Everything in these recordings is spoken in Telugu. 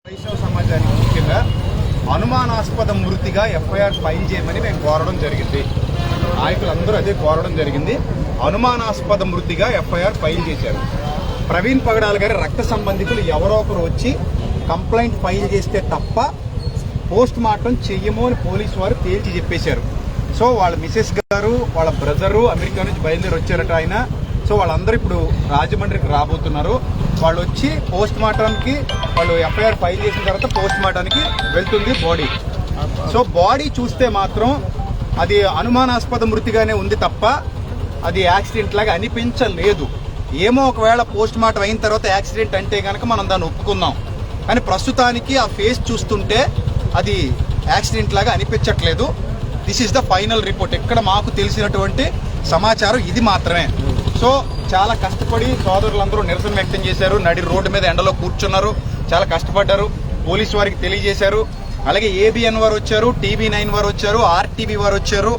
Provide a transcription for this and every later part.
క్రైస్తవ సమాజానికి ముఖ్యంగా అనుమానాస్పద మృతిగా ఎఫ్ఐఆర్ ఫైల్ చేయమని మేము కోరడం జరిగింది. నాయకులందరూ అదే కోరడం జరిగింది. అనుమానాస్పద మృతిగా ఎఫ్ఐఆర్ ఫైల్ చేశారు. ప్రవీణ్ పగడాల గారి రక్త సంబంధికులు ఎవరో ఒకరు వచ్చి కంప్లైంట్ ఫైల్ చేస్తే తప్ప పోస్ట్ మార్టం చెయ్యము అని పోలీసు వారు తేల్చి చెప్పేశారు. సో వాళ్ళ మిసెస్ గారు, వాళ్ళ బ్రదరు అమెరికా నుంచి బయలుదేరి వచ్చారట ఆయన. సో వాళ్ళందరూ ఇప్పుడు రాజమండ్రికి రాబోతున్నారు. వాళ్ళు వచ్చి పోస్ట్ మార్టానికి, వాళ్ళు ఎఫ్ఐఆర్ ఫైల్ చేసిన తర్వాత పోస్ట్ మార్టానికి వెళ్తుంది బాడీ. సో బాడీ చూస్తే మాత్రం అది అనుమానాస్పద మృతిగానే ఉంది తప్ప అది యాక్సిడెంట్ లాగా అనిపించలేదు. ఏమో ఒకవేళ పోస్ట్ మార్టం అయిన తర్వాత యాక్సిడెంట్ అంటే కనుక మనం దాన్ని ఒప్పుకుందాం. కానీ ప్రస్తుతానికి ఆ ఫేస్ చూస్తుంటే అది యాక్సిడెంట్ లాగా అనిపించట్లేదు. This is the final report. ఇక్కడ మాకు తెలిసినటువంటి సమాచారం ఇది మాత్రమే. సో చాలా కష్టపడి సోదరులందరూ నిరసన వ్యక్తం చేశారు. నడి రోడ్డు మీద ఎండలో కూర్చున్నారు, చాలా కష్టపడ్డారు, పోలీసు వారికి తెలియజేశారు. అలాగే ఏబిఎన్ వారు వచ్చారు, TV9 వారు వచ్చారు, RTV వారు వచ్చారు.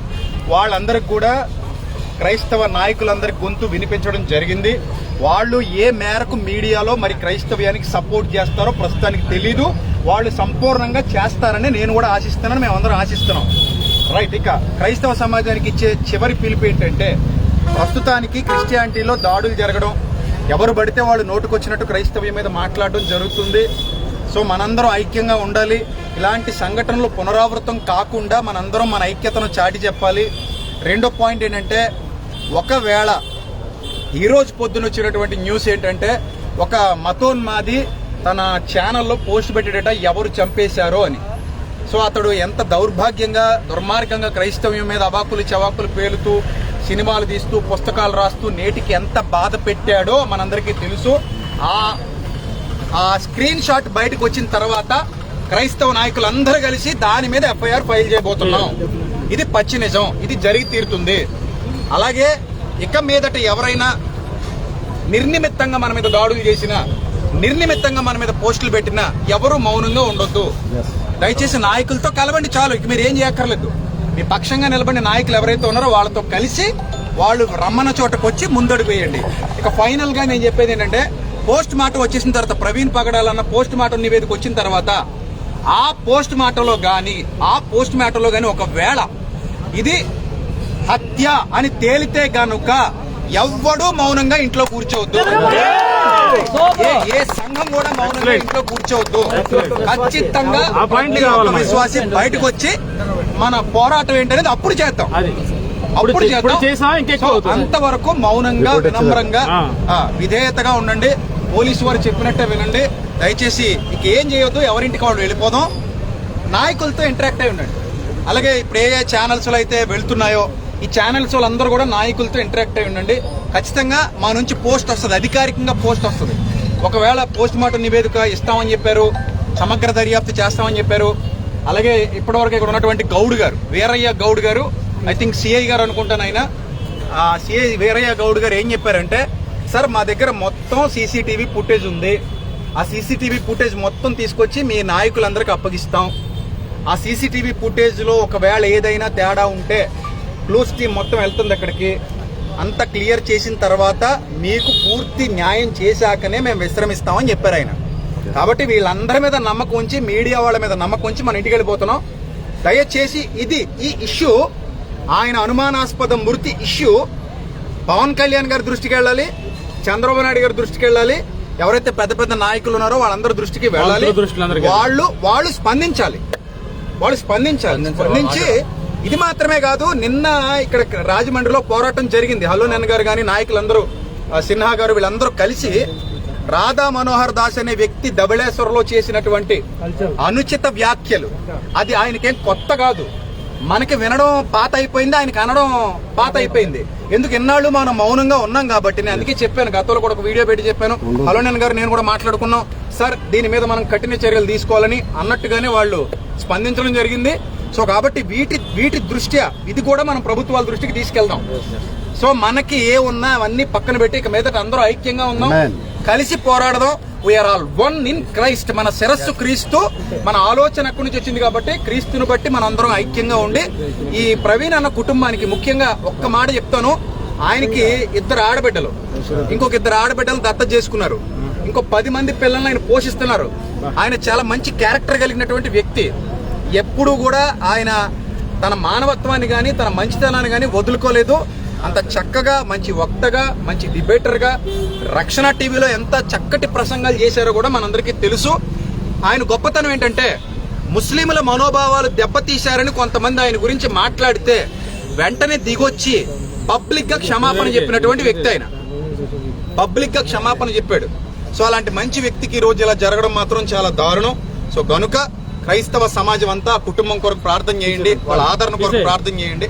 వాళ్ళందరికి కూడా క్రైస్తవ నాయకులందరికి గొంతు వినిపించడం జరిగింది. వాళ్ళు ఏ మేరకు మీడియాలో మరి క్రైస్తవ్యానికి సపోర్ట్ చేస్తారో ప్రస్తుతానికి తెలీదు. వాళ్ళు సంపూర్ణంగా చేస్తారని నేను కూడా ఆశిస్తున్నాను, మేమందరం ఆశిస్తున్నాం. రైట్. ఇక క్రైస్తవ సమాజానికి ఇచ్చే చివరి పిలుపు ఏంటంటే, ప్రస్తుతానికి క్రిస్టియానిటీలో దాడులు జరగడం, ఎవరు పడితే వాళ్ళు నోటుకొచ్చినట్టు క్రైస్తవ్యం మీద మాట్లాడడం జరుగుతుంది. సో మనందరం ఐక్యంగా ఉండాలి. ఇలాంటి సంఘటనలు పునరావృతం కాకుండా మనందరం మన ఐక్యతను చాటి చెప్పాలి. రెండో పాయింట్ ఏంటంటే, ఒకవేళ ఈరోజు పొద్దున వచ్చినటువంటి న్యూస్ ఏంటంటే, ఒక మతోన్మాది తన ఛానల్లో పోస్ట్ పెట్టేట ఎవరు చంపేశారో అని. సో అతడు ఎంత దౌర్భాగ్యంగా, దుర్మార్గంగా క్రైస్తవ్యం మీద అవాకులు చవాకులు పేలుతూ, సినిమాలు తీస్తూ, పుస్తకాలు రాస్తూ నేటికి ఎంత బాధ పెట్టాడో మనందరికీ తెలుసు. ఆ స్క్రీన్ షాట్ బయటకు వచ్చిన తర్వాత క్రైస్తవ నాయకులందరూ కలిసి దాని మీద ఎఫ్ఐఆర్ ఫైల్ చేయబోతున్నాం. ఇది పచ్చి నిజం, ఇది జరిగి తీరుతుంది. అలాగే ఇక మీదట ఎవరైనా నిర్నిమిత్తంగా మన మీద దాడులు చేసినా, నిర్నిమిత్తంగా మన మీద పోస్టులు పెట్టినా ఎవరు మౌనంగా ఉండొద్దు. దయచేసి నాయకులతో కలవండి, చాలు. ఇక మీరు ఏం చేయక్కర్లేదు. మీ పక్షంగా నిలబడిన నాయకులు ఎవరైతే ఉన్నారో వాళ్ళతో కలిసి వాళ్ళు రమ్మన్న చోటకు వచ్చి ముందడుగు వేయండి. ఇక ఫైనల్ గా నేను చెప్పేది ఏంటంటే, పోస్ట్ మార్టం వచ్చేసిన తర్వాత, ప్రవీణ్ పగడాలన్న పోస్ట్ మార్టం నివేదిక వచ్చిన తర్వాత ఆ పోస్ట్ మార్టంలో గాని ఒకవేళ ఇది హత్య అని తేలితే గనుక ఎవ్వడూ మౌనంగా ఇంట్లో కూర్చోవద్దు. ఏ సంఘం కూడా మౌనంగా ఇంట్లో కూర్చోవద్దు. ఖచ్చితంగా విశ్వాసి బయటకు వచ్చి మన పోరాటం ఏంటనేది అప్పుడు చేద్దాం. అంతవరకు మౌనంగా, వినమ్రంగా, విధేయతగా ఉండండి. పోలీసు వారు చెప్పినట్టే వినండి. దయచేసి ఇక ఏం చేయొద్దు, ఎవరింటికి వాళ్ళు వెళ్ళిపోదాం. నాయకులతో ఇంటరాక్ట్ అయి ఉండండి. అలాగే ఇప్పుడు ఏ ఛానల్స్ లో అయితే వెళ్తున్నాయో ఈ ఛానల్స్ వాళ్ళందరూ కూడా నాయకులతో ఇంటరాక్ట్ అయి ఉండండి. ఖచ్చితంగా మా నుంచి పోస్ట్ వస్తుంది, అధికారికంగా పోస్ట్ వస్తుంది. ఒకవేళ పోస్ట్ మార్టం నివేదిక ఇస్తామని చెప్పారు, సమగ్ర దర్యాప్తు చేస్తామని చెప్పారు. అలాగే ఇప్పటివరకు ఇక్కడ ఉన్నటువంటి గౌడ్ గారు, వీరయ్య గౌడ్ గారు, ఐ థింక్ సిఐ గారు అనుకుంటాను ఆయన, సిఐ వీరయ్య గౌడ్ గారు ఏం చెప్పారంటే, సార్ మా దగ్గర మొత్తం CCTV ఫుటేజ్ ఉంది. ఆ CCTV ఫుటేజ్ మొత్తం తీసుకొచ్చి మీ నాయకులందరికీ అప్పగిస్తాం. ఆ CCTV ఫుటేజ్ లో ఒకవేళ ఏదైనా తేడా ఉంటే క్లూస్ టీం మొత్తం వెళ్తుంది అక్కడికి. అంత క్లియర్ చేసిన తర్వాత మీకు పూర్తి న్యాయం చేశాకనే మేము విశ్రమిస్తామని చెప్పారు ఆయన. కాబట్టి వీళ్ళందరి మీద నమ్మకం ఉంచి, మీడియా వాళ్ళ మీద నమ్మకం ఉంచి మన ఇంటికి వెళ్ళిపోతున్నాం. దయచేసి ఈ ఇష్యూ, ఆయన అనుమానాస్పద మృతి ఇష్యూ పవన్ కళ్యాణ్ గారి దృష్టికి వెళ్ళాలి, చంద్రబాబు నాయుడు గారి దృష్టికి వెళ్ళాలి, ఎవరైతే పెద్ద పెద్ద నాయకులు ఉన్నారో వాళ్ళందరి దృష్టికి వెళ్ళాలి. వాళ్ళు స్పందించాలి. స్పందించి ఇది మాత్రమే కాదు, నిన్న ఇక్కడ రాజమండ్రిలో పోరాటం జరిగింది. హలో నెన్ గారు కానీ నాయకులందరూ, సిన్హా గారు, వీళ్ళందరూ కలిసి రాధా మనోహర్ దాస్ అనే వ్యక్తి ధవళేశ్వరంలో చేసినటువంటి అనుచిత వ్యాఖ్యలు, అది ఆయనకేం కొత్త కాదు. మనకి వినడం పాత అయిపోయింది, ఆయనకి అనడం పాత అయిపోయింది. ఎందుకు ఇన్నాళ్ళు మనం మౌనంగా ఉన్నాం కాబట్టి. నేను అందుకే చెప్పాను, గతంలో కూడా ఒక వీడియో పెట్టి చెప్పాను. హలో నెన్ గారు నేను కూడా మాట్లాడుకున్నాం, సార్ దీని మీద మనం కఠిన చర్యలు తీసుకోవాలని అన్నట్టుగానే వాళ్ళు స్పందించడం జరిగింది. సో కాబట్టి వీటి దృష్ట్యా ఇది కూడా మనం ప్రభుత్వాల దృష్టికి తీసుకెళ్దాం. సో మనకి ఏ ఉన్నా అవన్నీ పక్కన పెట్టి ఇక మీదట అందరూ ఐక్యంగా ఉందాం, కలిసి పోరాడదాం. We are all one in Christ. మన శిరస్సు క్రీస్తు. మన ఆలోచన అక్కడి నుంచి వచ్చింది కాబట్టి క్రీస్తుని బట్టి మన అందరం ఐక్యంగా ఉండి ఈ ప్రవీణ్ అన్న కుటుంబానికి ముఖ్యంగా ఒక్క మాట చెప్తాను. ఆయనకి 2 ఆడబిడ్డలు, ఇంకొక 2 ఆడబిడ్డలు దత్తత చేసుకున్నారు. ఇంకొక ఇంకో 10 మంది పిల్లల్ని ఆయన పోషిస్తున్నారు. ఆయన చాలా మంచి క్యారెక్టర్ కలిగినటువంటి వ్యక్తి. ఎప్పుడూ కూడా ఆయన తన మానవత్వాన్ని కానీ తన మంచితనాన్ని కానీ వదులుకోలేదు. అంత చక్కగా మంచి వక్తగా మంచి డిబేటర్గా రక్షణ టీవీలో ఎంత చక్కటి ప్రసంగాలు చేశారో కూడా మనందరికీ తెలుసు. ఆయన గొప్పతనం ఏంటంటే ముస్లింల మనోభావాలు దెబ్బతీశారని కొంతమంది ఆయన గురించి మాట్లాడితే వెంటనే దిగొచ్చి పబ్లిక్ గా క్షమాపణ చెప్పినటువంటి వ్యక్తి. ఆయన పబ్లిక్ గా క్షమాపణ చెప్పాడు. సో అలాంటి మంచి వ్యక్తికి ఈ రోజు ఇలా జరగడం మాత్రం చాలా దారుణం. సో గనుక క్రైస్తవ సమాజం అంతా కుటుంబం కొరకు ప్రార్థన చేయండి, వాళ్ళ ఆదరణ కొరకు ప్రార్థన చేయండి.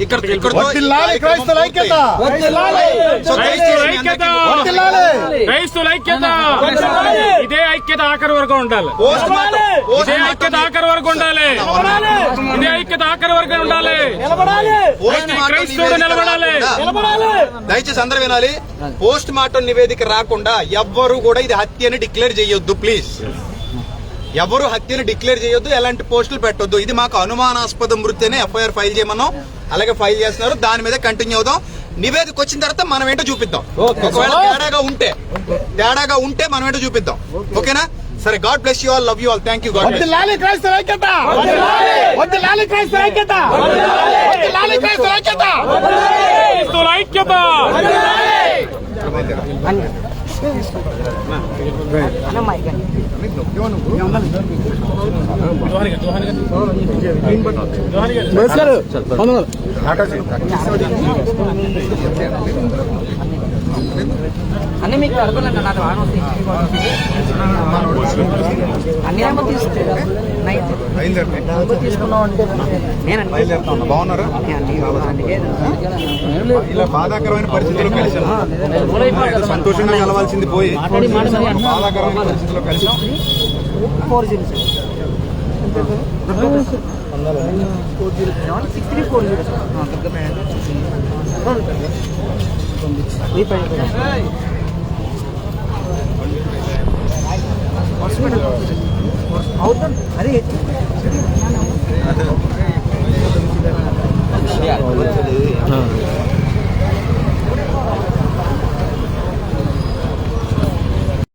ఇదే ఐక్యత ఆఖరి వరకు ఉండాలి. ఇదే ఐక్యత ఆఖరి వరకు ఉండాలి. ఇదే ఐక్యత ఆఖరి వరకు ఉండాలి. క్రైస్తవుడు నిలబడాలి. దయచేసి అందరూ వినాలి. పోస్ట్ మార్టం నివేదిక రాకుండా ఎవ్వరూ కూడా ఇది హత్య అని డిక్లేర్ చేయొద్దు. ప్లీజ్ ఎవరు హత్యని డిక్లేర్ చేయొద్దు, ఎలాంటి పోస్టులు పెట్టొద్దు. ఇది మాకు అనుమానాస్పద మృతి అనే ఎఫ్ఐఆర్ ఫైల్ చేయమన్నాం, అలాగే ఫైల్ చేస్తున్నారు. దాని మీద కంటిన్యూ అవుదాం. నివేదిక వచ్చిన తర్వాత మనం ఏంటో చూపిద్దాం. ఒకవేళ తేడాగా ఉంటే మనం ఏంటో చూపిద్దాం. ఓకేనా? సరే, God bless you all, love you all, thank you. God అన్నీ మీకు అడగలండి. నాకు అన్ని తీసుకున్నాం అంటే బాగున్నారు. ఇలా బాధాకరమైన పరిస్థితుల్లో కలిసాం. సంతోషంగా కలవాల్సింది పోయి బాధాకరమైన పరిస్థితుల్లో కలిసాం. 4 అదే